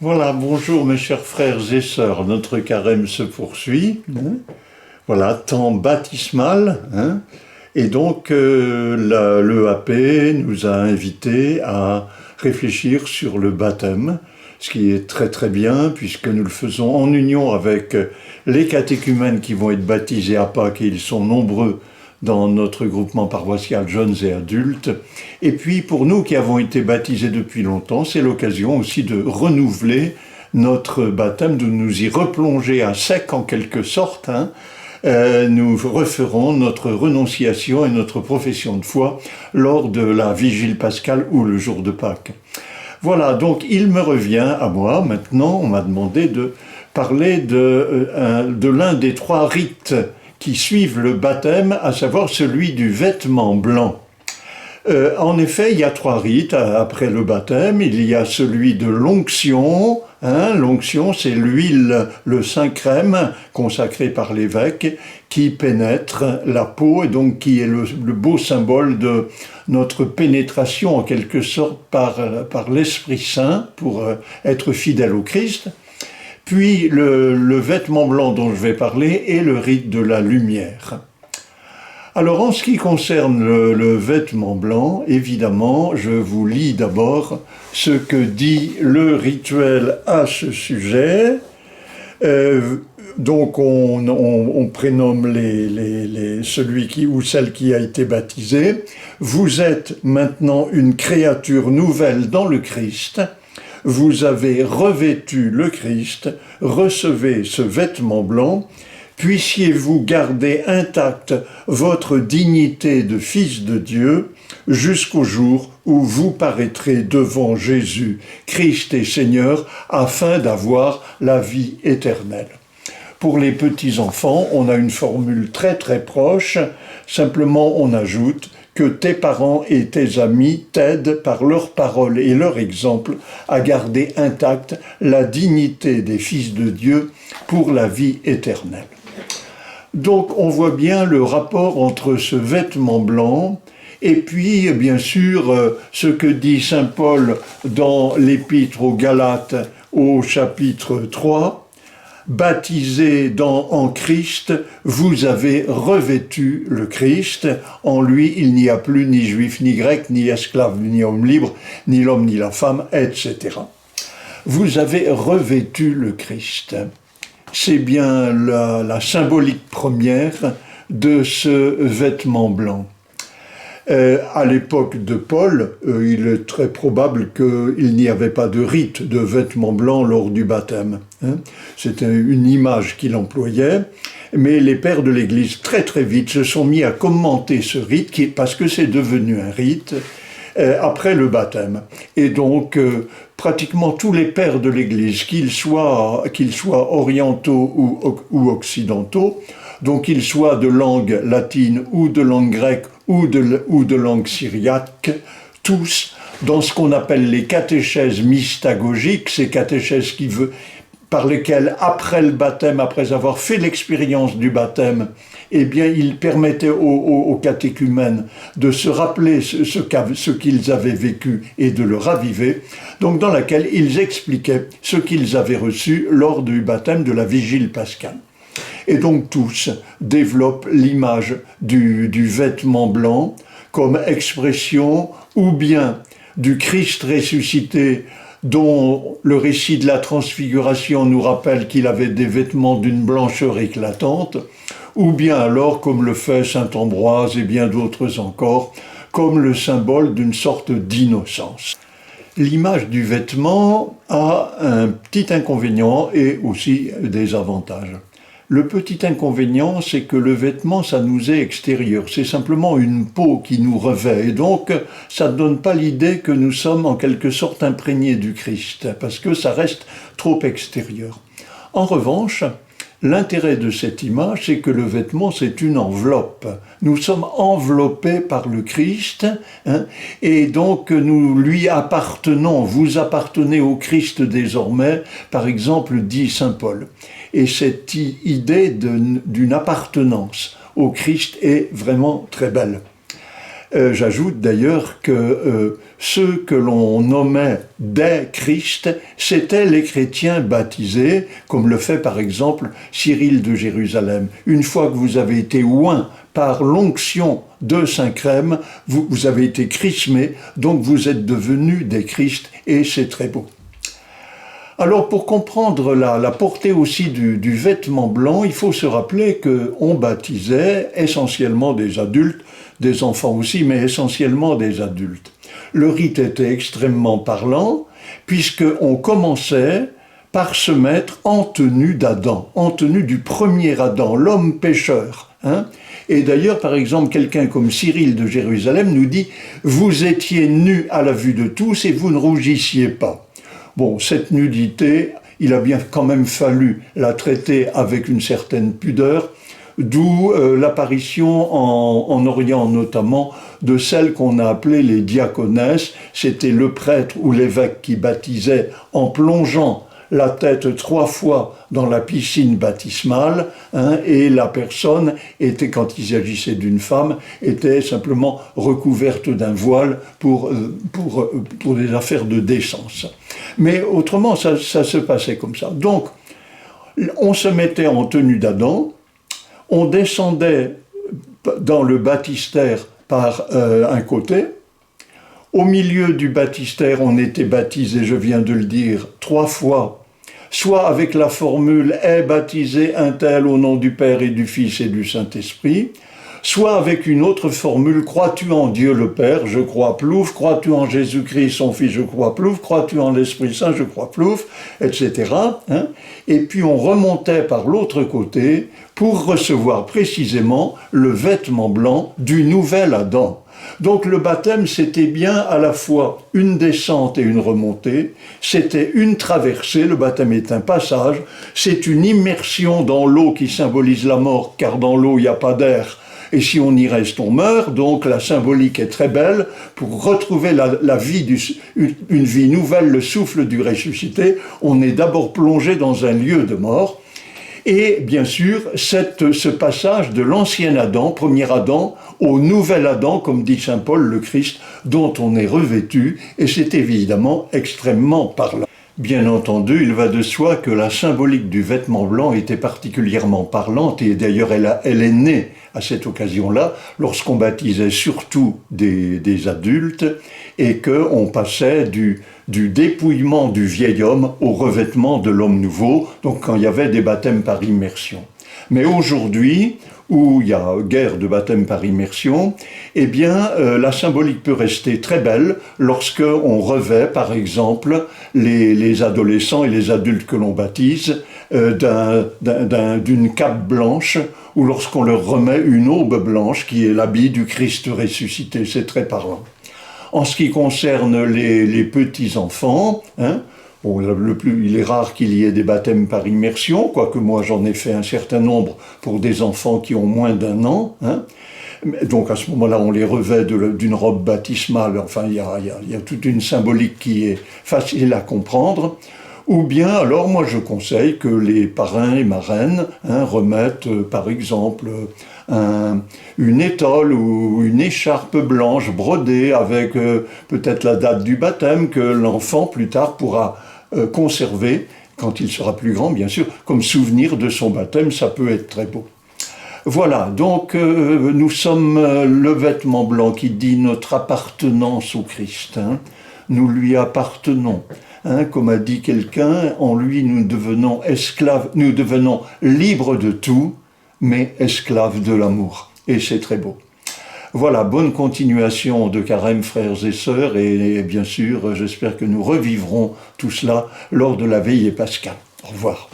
Voilà, bonjour mes chers frères et sœurs, notre carême se poursuit, voilà, temps baptismal, et donc l'EAP nous a invités à réfléchir sur le baptême, ce qui est très très bien puisque nous le faisons en union avec les catéchumènes qui vont être baptisés à Pâques, et ils sont nombreux dans notre groupement paroissial jeunes et adultes. Et puis pour nous qui avons été baptisés depuis longtemps, c'est l'occasion aussi de renouveler notre baptême, de nous y replonger à sec en quelque sorte. Nous referons notre renonciation et notre profession de foi lors de la vigile pascale ou le jour de Pâques. Voilà, donc il me revient à moi, maintenant on m'a demandé de parler de l'un des trois rites qui suivent le baptême, à savoir celui du vêtement blanc. En effet, il y a trois rites après le baptême. Il y a celui de l'onction. L'onction, c'est l'huile, le Saint-Crème, consacré par l'évêque, qui pénètre la peau et donc qui est le beau symbole de notre pénétration en quelque sorte par l'Esprit Saint pour être fidèle au Christ. Puis le vêtement blanc dont je vais parler est le rite de la lumière. Alors en ce qui concerne le vêtement blanc, évidemment, je vous lis d'abord ce que dit le rituel à ce sujet. Donc on prénomme celui qui ou celle qui a été baptisé. Vous êtes maintenant une créature nouvelle dans le Christ. Vous avez revêtu le Christ, recevez ce vêtement blanc, puissiez-vous garder intacte votre dignité de fils de Dieu jusqu'au jour où vous paraîtrez devant Jésus, Christ et Seigneur, afin d'avoir la vie éternelle. Pour les petits-enfants, on a une formule très très proche, simplement on ajoute que tes parents et tes amis t'aident par leurs paroles et leur exemple à garder intacte la dignité des fils de Dieu pour la vie éternelle. Donc on voit bien le rapport entre ce vêtement blanc et puis bien sûr ce que dit saint Paul dans l'épître aux Galates au chapitre 3. Baptisés en Christ, vous avez revêtu le Christ. En lui, il n'y a plus ni juif, ni grec, ni esclave, ni homme libre, ni l'homme, ni la femme, etc. Vous avez revêtu le Christ. C'est bien la symbolique première de ce vêtement blanc. À l'époque de Paul, il est très probable qu'il n'y avait pas de rite de vêtements blancs lors du baptême. C'était une image qu'il employait, mais les pères de l'Église très très vite se sont mis à commenter ce rite parce que c'est devenu un rite après le baptême. Et donc pratiquement tous les pères de l'Église, qu'ils soient orientaux ou occidentaux, donc qu'ils soient de langue latine ou de langue grecque ou de langue syriaque, tous dans ce qu'on appelle les catéchèses mystagogiques, ces catéchèses par lesquelles, après le baptême, après avoir fait l'expérience du baptême, eh bien, ils permettaient aux catéchumènes de se rappeler ce qu'ils avaient vécu et de le raviver, donc dans laquelle ils expliquaient ce qu'ils avaient reçu lors du baptême de la vigile pascale. Et donc tous développent l'image du vêtement blanc comme expression ou bien du Christ ressuscité dont le récit de la transfiguration nous rappelle qu'il avait des vêtements d'une blancheur éclatante, ou bien alors, comme le fait saint Ambroise et bien d'autres encore, comme le symbole d'une sorte d'innocence. L'image du vêtement a un petit inconvénient et aussi des avantages. Le petit inconvénient, c'est que le vêtement, ça nous est extérieur. C'est simplement une peau qui nous revêt. Et donc, ça ne donne pas l'idée que nous sommes en quelque sorte imprégnés du Christ, parce que ça reste trop extérieur. En revanche, l'intérêt de cette image, c'est que le vêtement, c'est une enveloppe. Nous sommes enveloppés par le Christ, et donc nous lui appartenons. Vous appartenez au Christ désormais, par exemple, dit saint Paul. Et cette idée d'une appartenance au Christ est vraiment très belle. J'ajoute d'ailleurs que ceux que l'on nommait des Christ, c'étaient les chrétiens baptisés, comme le fait par exemple Cyril de Jérusalem. Une fois que vous avez été oint par l'onction de Saint Crème, vous avez été chrismé, donc vous êtes devenus des Christ, et c'est très beau. Alors pour comprendre la portée aussi du vêtement blanc, il faut se rappeler qu'on baptisait essentiellement des adultes, des enfants aussi, mais essentiellement des adultes. Le rite était extrêmement parlant, puisqu'on commençait par se mettre en tenue d'Adam, en tenue du premier Adam, l'homme pécheur. Et d'ailleurs, par exemple, quelqu'un comme Cyril de Jérusalem nous dit « Vous étiez nus à la vue de tous et vous ne rougissiez pas ». Bon, cette nudité, il a bien quand même fallu la traiter avec une certaine pudeur, d'où l'apparition en Orient notamment de celles qu'on a appelées les diaconesses. C'était le prêtre ou l'évêque qui baptisait en plongeant la tête 3 fois dans la piscine baptismale, et la personne était, quand il s'agissait d'une femme, était simplement recouverte d'un voile pour des affaires de décence. Mais autrement, ça se passait comme ça. Donc, on se mettait en tenue d'Adam, on descendait dans le baptistère par un côté. Au milieu du baptistère, on était baptisé, je viens de le dire, 3 fois, soit avec la formule « est baptisé un tel au nom du Père et du Fils et du Saint-Esprit », soit avec une autre formule « crois-tu en Dieu le Père, je crois plouf, crois-tu en Jésus-Christ son Fils, je crois plouf, crois-tu en l'Esprit Saint, je crois plouf », etc. Et puis on remontait par l'autre côté pour recevoir précisément le vêtement blanc du nouvel Adam. Donc le baptême, c'était bien à la fois une descente et une remontée, c'était une traversée, le baptême est un passage, c'est une immersion dans l'eau qui symbolise la mort, car dans l'eau il n'y a pas d'air, et si on y reste, on meurt, donc la symbolique est très belle, pour retrouver la vie, une vie nouvelle, le souffle du ressuscité, on est d'abord plongé dans un lieu de mort. Et bien sûr, ce passage de l'ancien Adam, premier Adam, au nouvel Adam, comme dit saint Paul, le Christ, dont on est revêtu, et c'est évidemment extrêmement parlant. Bien entendu, il va de soi que la symbolique du vêtement blanc était particulièrement parlante, et d'ailleurs elle est née à cette occasion-là, lorsqu'on baptisait surtout des adultes, et qu'on passait du dépouillement du vieil homme au revêtement de l'homme nouveau, donc quand il y avait des baptêmes par immersion. Mais aujourd'hui, où il y a guère de baptême par immersion, eh bien, la symbolique peut rester très belle lorsque on revêt, par exemple, les adolescents et les adultes que l'on baptise d'une cape blanche, ou lorsqu'on leur remet une aube blanche qui est l'habit du Christ ressuscité. C'est très parlant. En ce qui concerne les petits-enfants, bon, il est rare qu'il y ait des baptêmes par immersion, quoique moi j'en ai fait un certain nombre pour des enfants qui ont moins d'1 an. Donc à ce moment-là, on les revêt d'une robe baptismale. Enfin, il y a toute une symbolique qui est facile à comprendre. Ou bien, alors, moi je conseille que les parrains et marraines remettent, par exemple, une étole ou une écharpe blanche brodée avec peut-être la date du baptême que l'enfant plus tard pourra conserver, quand il sera plus grand bien sûr, comme souvenir de son baptême. Ça peut être très beau. Voilà, donc nous sommes le vêtement blanc qui dit notre appartenance au Christ. Nous lui appartenons. Comme a dit quelqu'un, en lui nous devenons esclaves, nous devenons libres de tout, mais esclaves de l'amour. Et c'est très beau. Voilà, bonne continuation de carême, frères et sœurs, et bien sûr, j'espère que nous revivrons tout cela lors de la veillée pascale. Au revoir.